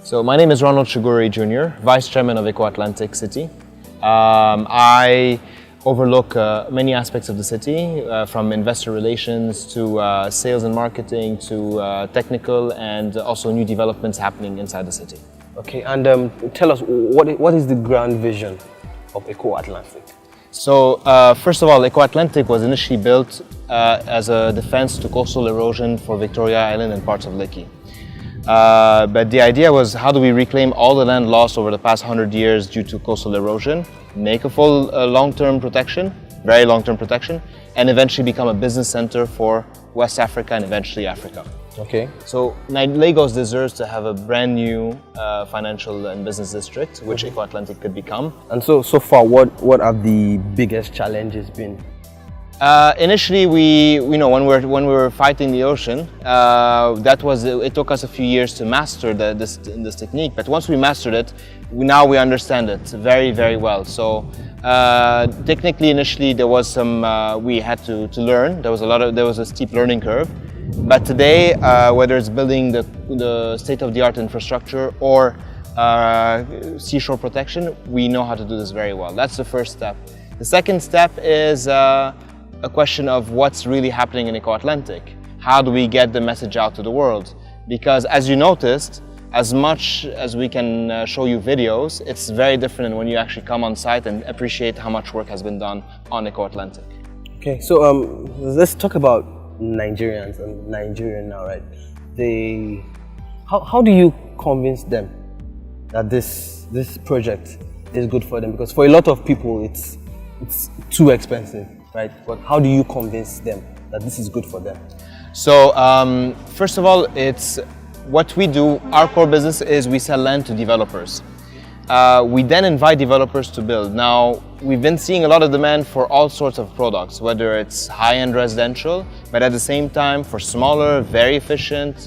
So my name is Ronald Chagoury Jr., Vice Chairman of Eko Atlantic City. I overlook many aspects of the city, from investor relations to sales and marketing to technical and also new developments happening inside the city. Okay, and tell us, what is the grand vision of Eko Atlantic? So first of all, Eko Atlantic was initially built as a defense to coastal erosion for Victoria Island and parts of Lekki. But the idea was, how do we reclaim all the land lost over the past 100 years due to coastal erosion, make a full long-term protection, very long-term protection, and eventually become a business center for West Africa and eventually Africa. Okay. So Lagos deserves to have a brand new financial and business district, which Eko Atlantic could become. And so far, what have the biggest challenges been? Initially, when we were fighting the ocean, it took us a few years to master this technique. But once we mastered it, now we understand it very, very well. So technically, initially there was some we had to learn. There was a steep learning curve. But today, whether it's building the state-of-the-art infrastructure or seashore protection, we know how to do this very well. That's the first step. The second step is a question of what's really happening in Eko Atlantic. How do we get the message out to the world? Because as you noticed, as much as we can show you videos, it's very different when you actually come on site and appreciate how much work has been done on Eko Atlantic. Okay, so let's talk about Nigerians and Nigerian now, right? How do you convince them that this project is good for them? Because for a lot of people, it's too expensive, right? But how do you convince them that this is good for them? So first of all, it's what we do. Our core business is we sell land to developers. We then invite developers to build. Now, we've been seeing a lot of demand for all sorts of products, whether it's high-end residential, but at the same time for smaller, very efficient,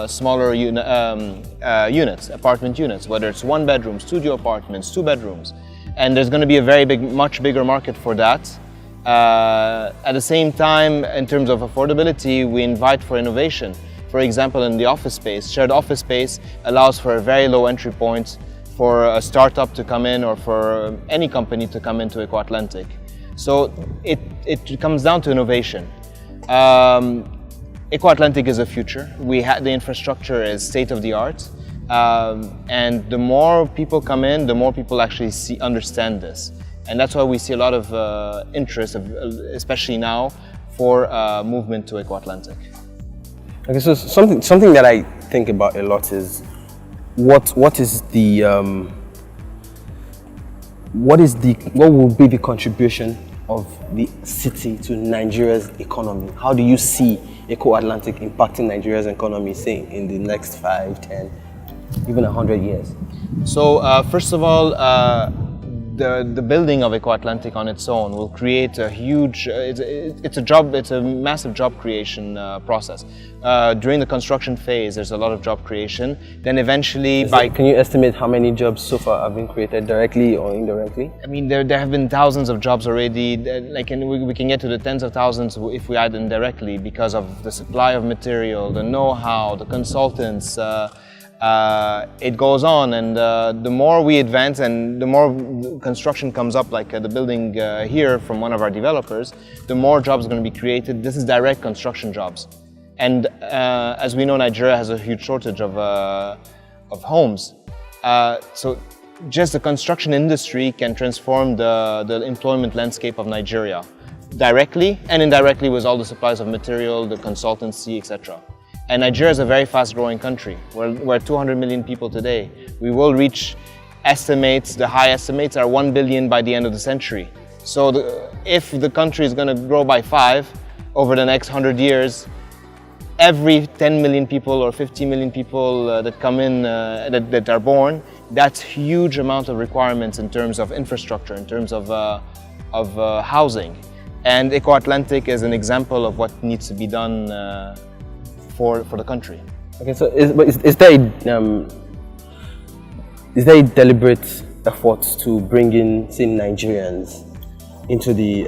smaller units, apartment units, whether it's one bedroom, studio apartments, two bedrooms. And there's going to be a much bigger market for that. At the same time, in terms of affordability, we invite for innovation. For example, in the office space, shared office space allows for a very low entry point for a startup to come in or for any company to come into Eko Atlantic. So it comes down to innovation. Eko Atlantic is a future. The infrastructure is state-of-the-art. And the more people come in, the more people actually understand this. And that's why we see a lot of interest, especially now, for movement to Eko Atlantic. Okay, so something that I think about a lot is what will be the contribution of the city to Nigeria's economy? How do you see Eko Atlantic impacting Nigeria's economy, say, in the next 5, 10, even 100 years? So first of all, the building of Eko Atlantic on its own will create a huge, it's a massive job creation process. During the construction phase, there's a lot of job creation. Then eventually can you estimate how many jobs so far have been created directly or indirectly? I mean, there have been thousands of jobs already, we can get to the tens of thousands if we add indirectly because of the supply of material, the know-how, the consultants. It goes on, and the more we advance and the more construction comes up, like the building here from one of our developers, the more jobs are going to be created. This is direct construction jobs. And as we know, Nigeria has a huge shortage of homes. So just the construction industry can transform the employment landscape of Nigeria, directly and indirectly with all the supplies of material, the consultancy, etc. And Nigeria is a very fast-growing country. We're 200 million people today. We will reach the high estimates are 1 billion by the end of the century. So if the country is going to grow by 5 over the next 100 years, every 10 million people or 50 million people that come in, that are born, that's huge amount of requirements in terms of infrastructure, in terms of housing. And Eko Atlantic is an example of what needs to be done for the country. Okay, so is there a deliberate effort to bring in, say, Nigerians into the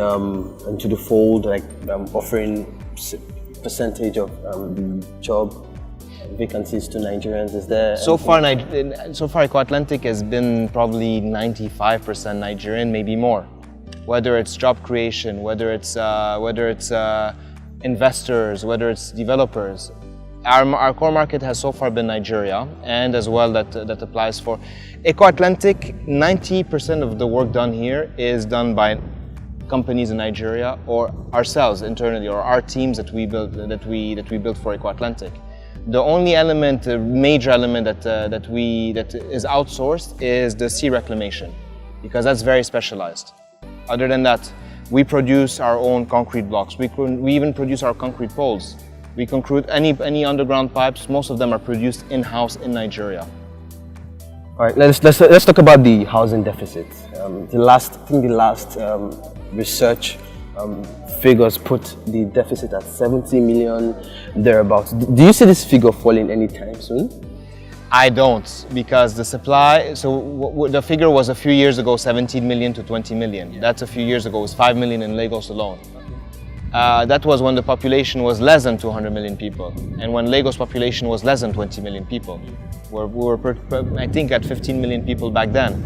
fold, like offering percentage of the job vacancies to Nigerians? Is there so far Eko Atlantic has been probably 95% Nigerian, maybe more. Whether it's job creation, whether it's investors, whether it's developers. Our core market has so far been Nigeria, and as well that applies for Eko Atlantic. 90% of the work done here is done by companies in Nigeria or ourselves internally, or our teams that we built for Eko Atlantic. The only element, a major element that is outsourced is the sea reclamation, because that's very specialized. Other than that, we produce our own concrete blocks. We even produce our concrete poles. We concrete any underground pipes. Most of them are produced in-house in Nigeria. All right, let's talk about the housing deficit. The last research figures put the deficit at 70 million thereabouts. Do you see this figure falling anytime soon? I don't, because the supply, the figure was a few years ago 17 million to 20 million. Yeah. That's a few years ago. It was 5 million in Lagos alone. That was when the population was less than 200 million people, and when Lagos population was less than 20 million people. We were I think at 15 million people back then.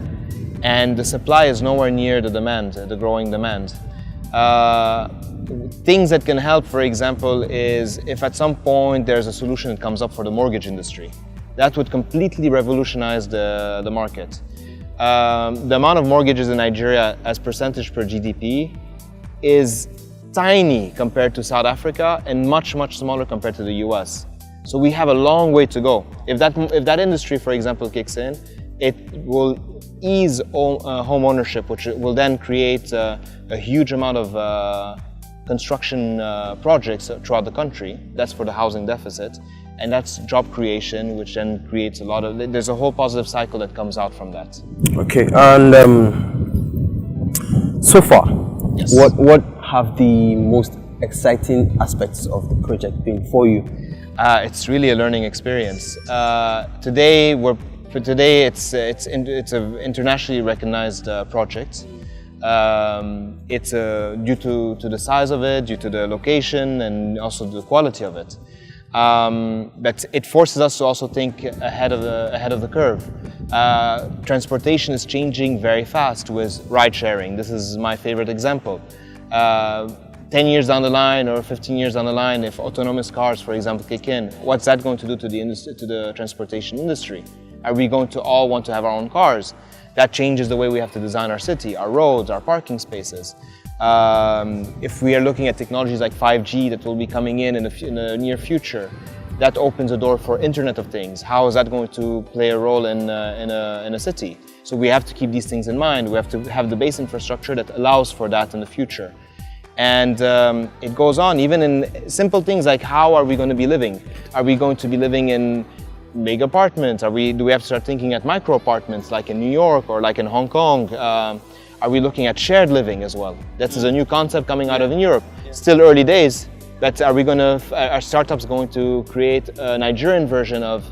And the supply is nowhere near the demand, the growing demand. Things that can help, for example, is if at some point there's a solution that comes up for the mortgage industry. That would completely revolutionize the market. The amount of mortgages in Nigeria as percentage per GDP is tiny compared to South Africa and much, much smaller compared to the US. So we have a long way to go. If that industry, for example, kicks in, it will ease home ownership, which will then create a huge amount of construction projects throughout the country. That's for the housing deficit. And that's job creation, which then creates a lot of, there's a whole positive cycle that comes out from that. Okay, and so far, yes, what have the most exciting aspects of the project been for you? It's really a learning experience. Today it's an internationally recognized project. It's due to the size of it, due to the location, and also the quality of it. But it forces us to also think ahead of the curve. Transportation is changing very fast with ride sharing. This is my favorite example. 10 years down the line or 15 years down the line, if autonomous cars, for example, kick in, what's that going to do to the transportation industry? Are we going to all want to have our own cars? That changes the way we have to design our city, our roads, our parking spaces. If we are looking at technologies like 5G that will be coming in the near future, that opens a door for Internet of Things. How is that going to play a role in a city? So we have to keep these things in mind. We have to have the base infrastructure that allows for that in the future. And it goes on, even in simple things like how are we going to be living? Are we going to be living in big apartments? Do we have to start thinking at micro apartments like in New York or like in Hong Kong? Are we looking at shared living as well? That is a new concept coming out of Europe. Still early days, but are startups going to create a Nigerian version of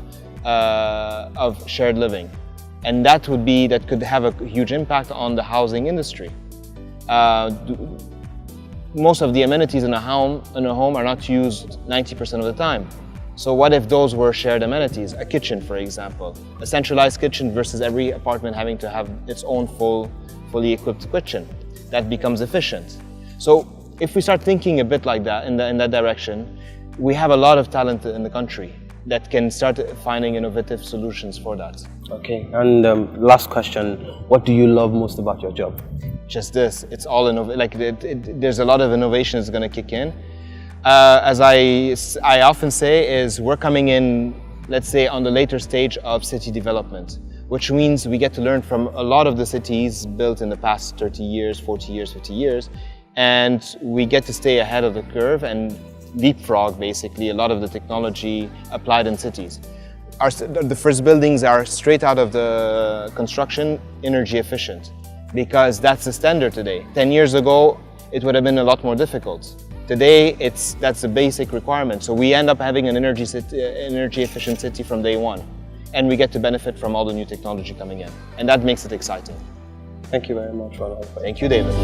shared living? And that could have a huge impact on the housing industry. Most of the amenities in a home are not used 90% of the time. So what if those were shared amenities? A kitchen, for example. A centralized kitchen versus every apartment having to have its own fully equipped kitchen. That becomes efficient. So if we start thinking a bit like that, in that direction, we have a lot of talent in the country that can start finding innovative solutions for that. Okay, and last question, what do you love most about your job? Just this, it's all there's a lot of innovation that's going to kick in. As I often say, is we're coming in, let's say, on the later stage of city development, which means we get to learn from a lot of the cities built in the past 30 years, 40 years, 50 years, and we get to stay ahead of the curve and leapfrog, basically, a lot of the technology applied in cities. The first buildings are straight out of the construction energy efficient, because that's the standard today. 10 years ago, it would have been a lot more difficult. Today, that's a basic requirement. So we end up having an energy efficient city from day one. And we get to benefit from all the new technology coming in. And that makes it exciting. Thank you very much, Ronald. Thank you, David.